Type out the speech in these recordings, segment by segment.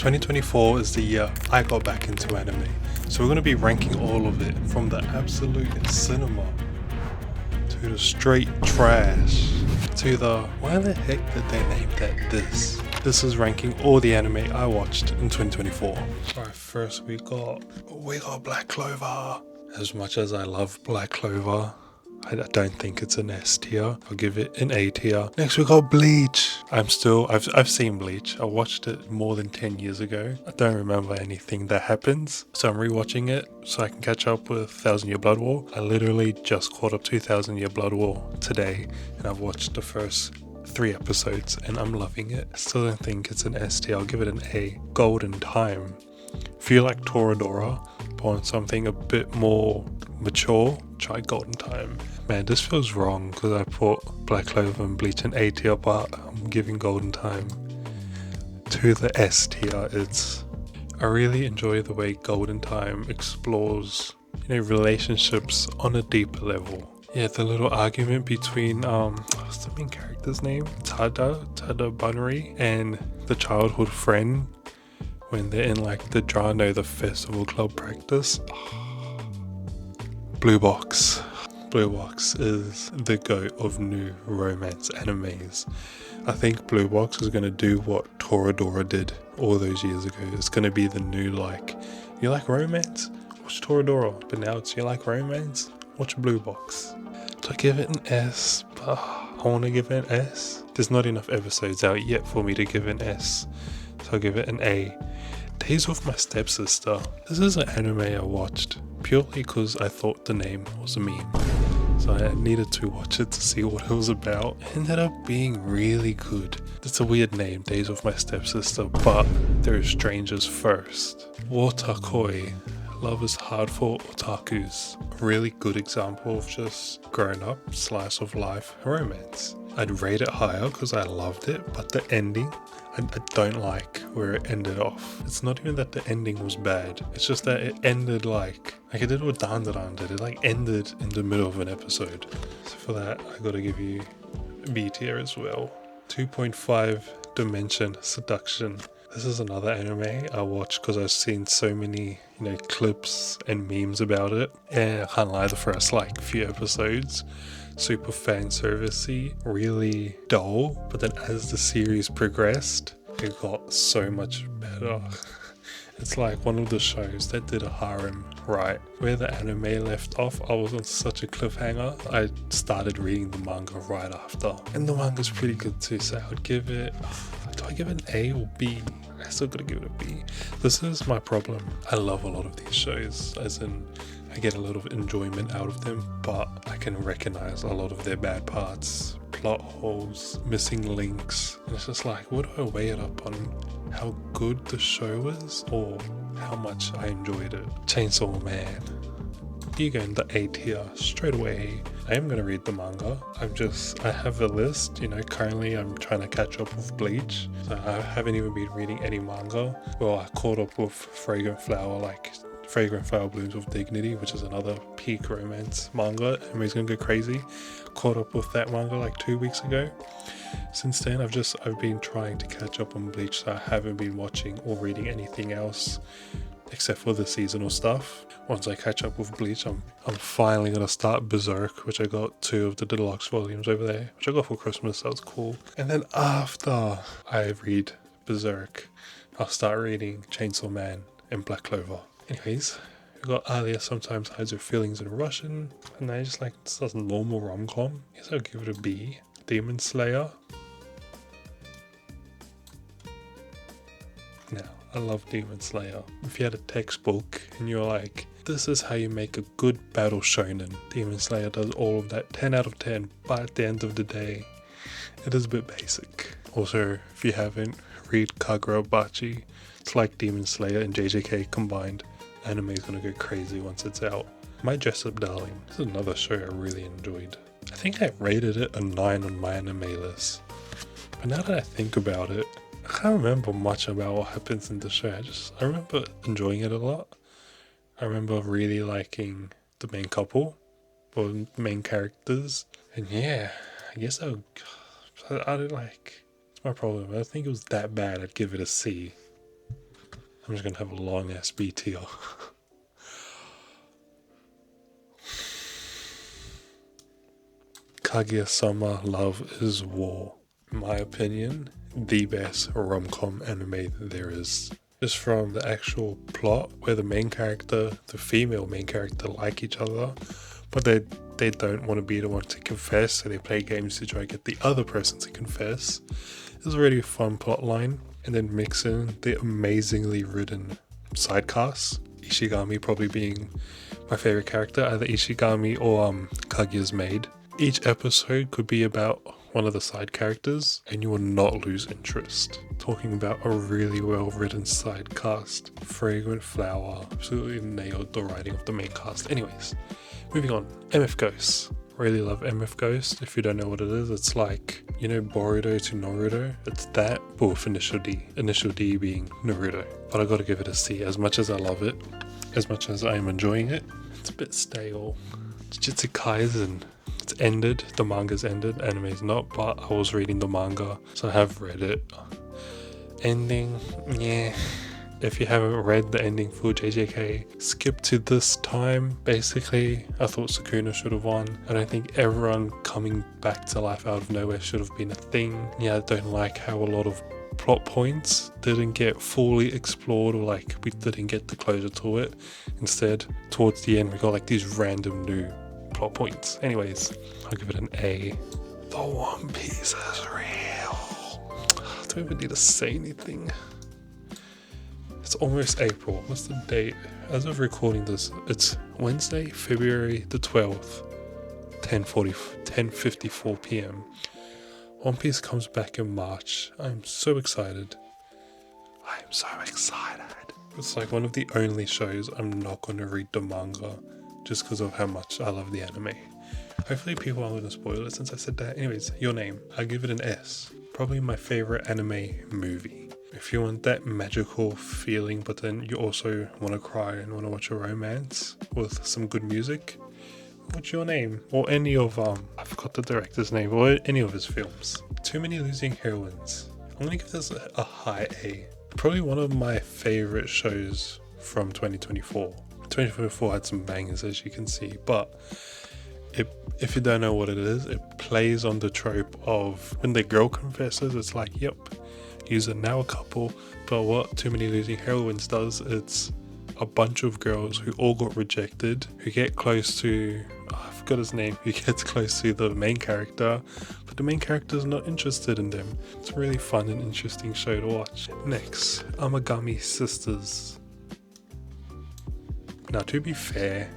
2024 is the year I got back into anime, so we're going to be ranking all of it from the absolute cinema to the straight trash to the why the heck did they name that this? This is ranking all the anime I watched in 2024. Alright, first we got Black Clover. As much as I love Black Clover, I don't think it's an S tier. I'll give it an A tier. Next we got Bleach. I've seen Bleach. I watched it more than 10 years ago. I don't remember anything that happens. So I'm rewatching it so I can catch up with 1000 Year Blood War. I literally just caught up 2000 Year Blood War today and I've watched the first 3 episodes and I'm loving it. I still don't think it's an S tier. I'll give it an A. Golden Time. Feel like Toradora, but want something a bit more mature, try Golden Time. Man, this feels wrong because I put Black Clover and Bleach in A tier, but I'm giving Golden Time to the S tier. I really enjoy the way Golden Time explores, relationships on a deeper level. Yeah, the little argument between what's the main character's name? Tada Bunry and the childhood friend when they're in like the festival club practice. Blue Box is the GOAT of new romance animes. I think Blue Box is going to do what Toradora did all those years ago. It's going to be the new you like romance? Watch Toradora. But now it's you like romance? Watch Blue Box. So I give it an S, but I want to give it an S. There's not enough episodes out yet for me to give an S. So I'll give it an A. Days with My Stepsister. This is an anime I watched purely because I thought the name was a meme. So I needed to watch it to see what it was about. It ended up being really good. It's a weird name, Days with My Stepsister, but they're strangers first. Watakoi. Love is hard for otakus. A really good example of just grown up, slice of life romance. I'd rate it higher because I loved it, but the ending, I don't like where it ended off. It's not even that the ending was bad. It's just that it ended like it did what Dandadan did. It ended in the middle of an episode. So for that, I gotta give you B tier as well. 2.5 Dimension Seduction. This is another anime I watched because I've seen so many, clips and memes about it. And I can't lie, the first few episodes, super fan servicey, really dull. But then as the series progressed, it got so much better. It's like one of the shows that did a harem right. Where the anime left off, I was on such a cliffhanger. I started reading the manga right after. And the manga's pretty good too, so I would give it... Do I give it an A or B? I still gotta give it a B. This is my problem. I love a lot of these shows, as in I get a lot of enjoyment out of them, but I can recognize a lot of their bad parts, plot holes, missing links. And it's just what do I weigh it up on? How good the show is or how much I enjoyed it? Chainsaw Man. You go in the A tier straight away. I am going to read the manga. I have a list, currently I'm trying to catch up with Bleach. So I haven't even been reading any manga. Well, I caught up with Fragrant Flower Blooms with Dignity, which is another peak romance manga. Everybody's gonna go crazy. Caught up with that manga 2 weeks ago. Since then, I've been trying to catch up on Bleach, so I haven't been watching or reading anything else except for the seasonal stuff. Once I catch up with Bleach, I'm finally gonna start Berserk, which I got 2 of the deluxe volumes over there, which I got for Christmas. That was cool. And then after I read Berserk, I'll start reading Chainsaw Man and Black Clover. Anyways, we got Alia Sometimes Hides Her Feelings in Russian, and I just this is a normal rom-com. I guess I'll give it a B. Demon Slayer. Now, I love Demon Slayer. If you had a textbook and you're this is how you make a good battle shonen, Demon Slayer does all of that. 10 out of 10, but at the end of the day, it is a bit basic. Also, if you haven't, read Kagura Bachi. It's like Demon Slayer and JJK combined. Anime is gonna go crazy once it's out. My Dress Up Darling. This is another show I really enjoyed. I think I rated it a 9 on my anime list. But now that I think about it, I can't remember much about what happens in the show. I remember enjoying it a lot. I remember really liking the main couple, or the main characters. And yeah, I guess I don't it's my problem. I don't think it was that bad. I'd give it a C. I'm just gonna have a long ass BTR. Kaguya-sama Love is War. In my opinion, the best rom-com anime there is. Just from the actual plot, where the main character, the female main character, like each other, but they don't want to be the one to confess, so they play games to try to get the other person to confess. It's a really fun plot line, and then mix in the amazingly written side cast. Ishigami probably being my favorite character, either Ishigami or Kaguya's maid. Each episode could be about one of the side characters, and you will not lose interest. Talking about a really well written side cast. Fragrant Flower absolutely nailed the writing of the main cast. Anyways, moving on. MF Ghost. Really love MF Ghost. If you don't know what it is, it's like, you know, Boruto to Naruto. It's that, but with initial D. Initial D being Naruto. But I gotta give it a C. As much as I love it, as much as I am enjoying it, it's a bit stale. Jujutsu Kaisen. It's ended, the manga's ended, anime's not, but I was reading the manga, so I have read it. Ending, yeah. If you haven't read the ending for JJK, skip to this time. Basically, I thought Sukuna should have won. I don't think everyone coming back to life out of nowhere should have been a thing. Yeah, I don't like how a lot of plot points didn't get fully explored, or like we didn't get the closure to it. Instead, towards the end, we got like these random new plot points. Anyways, I'll give it an A. The One Piece is real. I don't even need to say anything. It's almost April. What's the date? As of recording this, it's Wednesday, February the 12th, 10:54 p.m. One Piece comes back in March. I'm so excited. I'm so excited. It's like one of the only shows I'm not going to read the manga, just because of how much I love the anime. Hopefully people aren't going to spoil it since I said that. Anyways, Your Name. I give it an S. Probably my favorite anime movie. If you want that magical feeling, but then you also want to cry and want to watch a romance with some good music, what's Your Name? Or any of, I forgot the director's name, or any of his films. Too Many Losing Heroines. I'm going to give this a high A. Probably one of my favorite shows from 2024. 2024 had some bangers, as you can see, but if you don't know what it is, it plays on the trope of when the girl confesses, it's like, yep, you're now a couple. But what Too Many Losing Heroines does, it's a bunch of girls who all got rejected, who get close to, I forgot his name, who gets close to the main character, but the main character is not interested in them. It's a really fun and interesting show to watch. Next, Amagami Sisters. Now, to be fair,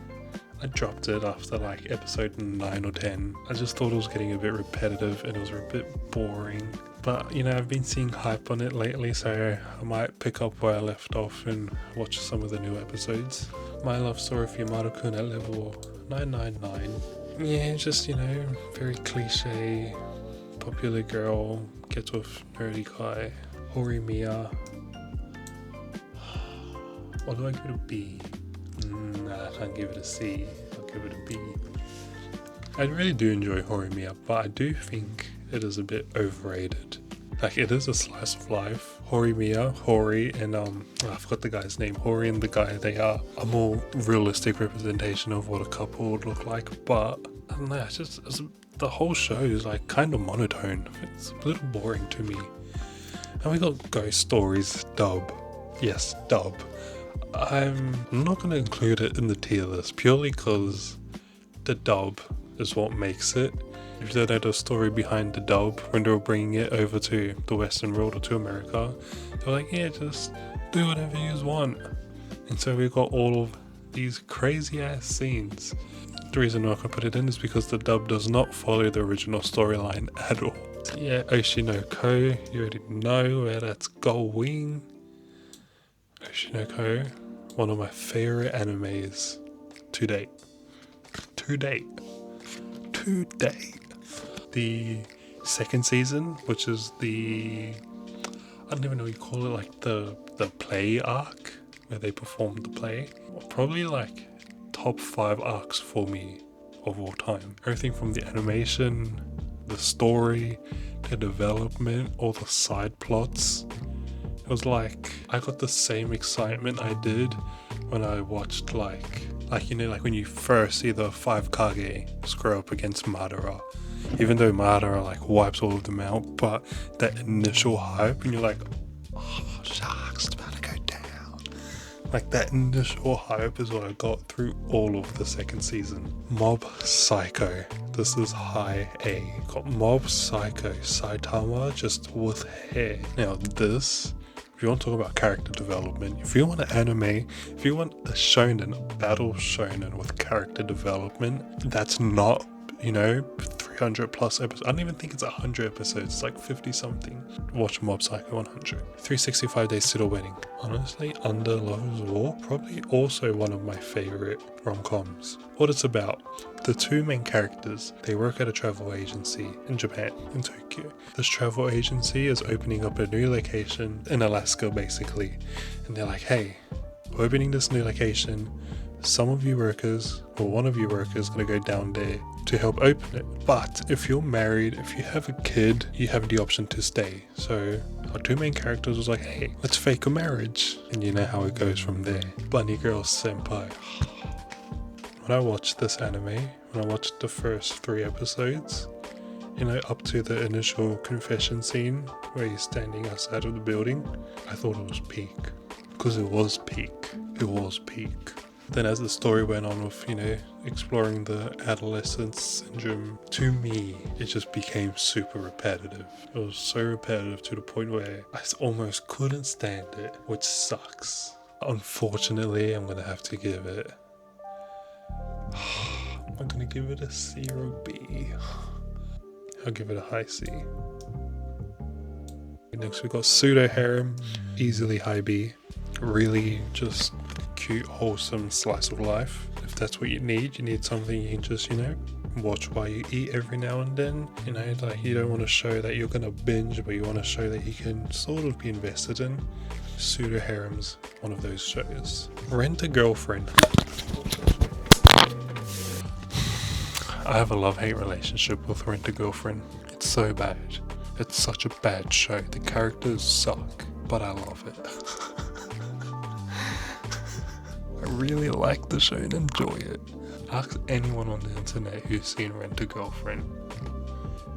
I dropped it after like episode 9 or 10. I just thought it was getting a bit repetitive and it was a bit boring. But, you know, I've been seeing hype on it lately, so I might pick up where I left off and watch some of the new episodes. My Love Story for Yamato-kun at level 999. Yeah, just, you know, very cliche, popular girl, gets with nerdy guy. Horimiya. What do I give it a B? Nah, I can't give it a C. I'll give it a B. I really do enjoy Horimiya, but I do think it is a bit overrated. Like, it is a slice of life. Horimiya, Hori, and I forgot the guy's name. Hori and the guy, they are a more realistic representation of what a couple would look like. But I don't know, the whole show is like kind of monotone. It's a little boring to me. And we got Ghost Stories dub. Yes, dub. I'm not going to include it in the tier list purely because the dub is what makes it. If you don't know the story behind the dub, when they were bringing it over to the Western world or to America, they were like, yeah, just do whatever you want. And so we got all of these crazy ass scenes. The reason I'm not going to put it in is because the dub does not follow the original storyline at all. So yeah, Oshinoko, you already know where that's going. Oshinoko, one of my favorite animes to date. The second season, which is I don't even know what you call it, like the play arc, where they performed the play. Probably like top 5 arcs for me of all time. Everything from the animation, the story, the development, all the side plots. It was like, I got the same excitement I did when I watched like when you first see the 5 Kage square up against Madara. Even though Madara like wipes all of them out, but that initial hype and you're like, oh, Shark's about to go down. Like that initial hype is what I got through all of the second season. Mob Psycho. This is high A. Got Mob Psycho Saitama just with hair. Now this, if you want to talk about character development, if you want an anime, if you want a shonen, a battle shonen with character development, that's not, 300 plus episodes. I don't even think it's 100 episodes. It's like 50 something. Watch Mob Psycho 100. 365 Days to the Wedding. Honestly, Under Love's War, probably also one of my favorite rom-coms. What it's about, the two main characters, they work at a travel agency in Japan, in Tokyo. This travel agency is opening up a new location in Alaska basically. And they're like, hey, we're opening this new location. Some of you workers, or one of you workers, gonna go down there to help open it. But if you're married, if you have a kid, you have the option to stay. So our two main characters was like, hey, let's fake a marriage. And you know how it goes from there. Bunny Girl Senpai. When I watched this anime, when I watched the first 3 episodes, up to the initial confession scene where he's standing outside of the building, I thought it was peak. Because it was peak. It was peak. Then as the story went on with, exploring the adolescence syndrome, to me, it just became super repetitive. It was so repetitive to the point where I almost couldn't stand it, which sucks. Unfortunately, I'm going to have to give it... I'm going to give it a C or a B. I'll give it a high C. Next we got Pseudo Harem, easily high B. Really just cute, wholesome slice of life. If that's what you need something you can just, watch while you eat every now and then. Like you don't want to show that you're gonna binge, but you want to show that you can sort of be invested in. Pseudo Harem's one of those shows. Rent a Girlfriend. I have a love-hate relationship with Rent a Girlfriend. It's so bad. It's such a bad show. The characters suck, but I love it. I really like the show and enjoy it. Ask anyone on the internet who's seen Rent a Girlfriend.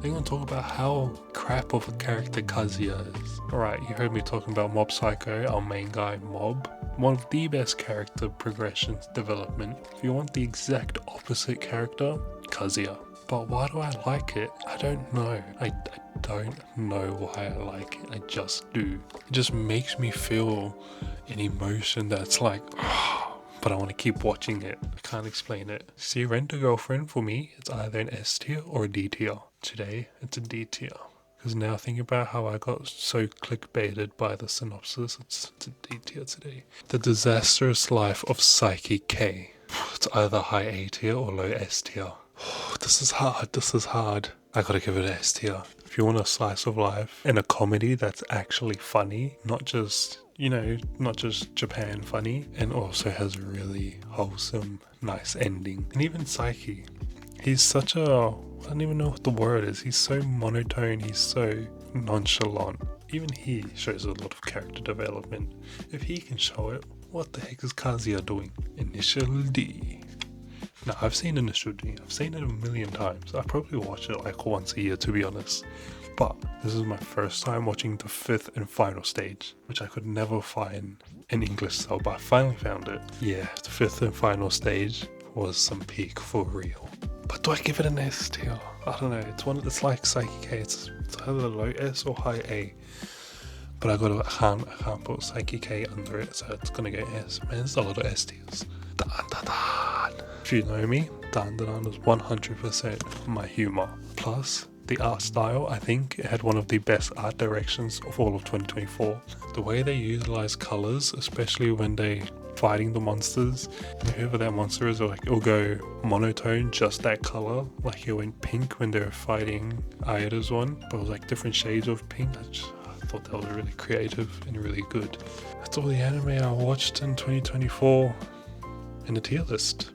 They're gonna talk about how crap of a character Kazuya is. Alright, you heard me talking about Mob Psycho, our main guy Mob. One of the best character progressions development. If you want the exact opposite character, Kazuya. But why do I like it? I don't know. I don't know why I like it. I just do. It just makes me feel an emotion that's like, but I want to keep watching it. I can't explain it. See, Rent a Girlfriend for me, it's either an S tier or a D tier. Today, it's a D tier. Because now thinking about how I got so clickbaited by the synopsis, it's a D tier today. The Disastrous Life of Psyche K. It's either high A tier or low S tier. This is hard. I gotta give it an S tier. If you want a slice of life and a comedy that's actually funny, not just Japan funny, and also has a really wholesome, nice ending. And even Psyche, he's such a, I don't even know what the word is, he's so monotone, he's so nonchalant. Even he shows a lot of character development. If he can show it, what the heck is Kazuya doing? Initial D. Now, I've seen Initial D. I've seen it a million times. I probably watch it like once a year, to be honest. But this is my first time watching the 5th and final stage, which I could never find in English sub, but I finally found it. Yeah, the 5th and final stage was some peak for real. But do I give it an S tier? I don't know. It's like Psyche K. It's either low S or high A. But I can't put Psyche K under it, so it's gonna go S. Man, there's a lot of S tiers. If you know me, Dan is 100% my humor. Plus, the art style, I think it had one of the best art directions of all of 2024. The way they utilize colors, especially when they fighting the monsters, whoever that monster is, it'll go monotone, just that color. Like it went pink when they were fighting Aida's one, but it was like different shades of pink. I thought that was really creative and really good. That's all the anime I watched in 2024 in the tier list.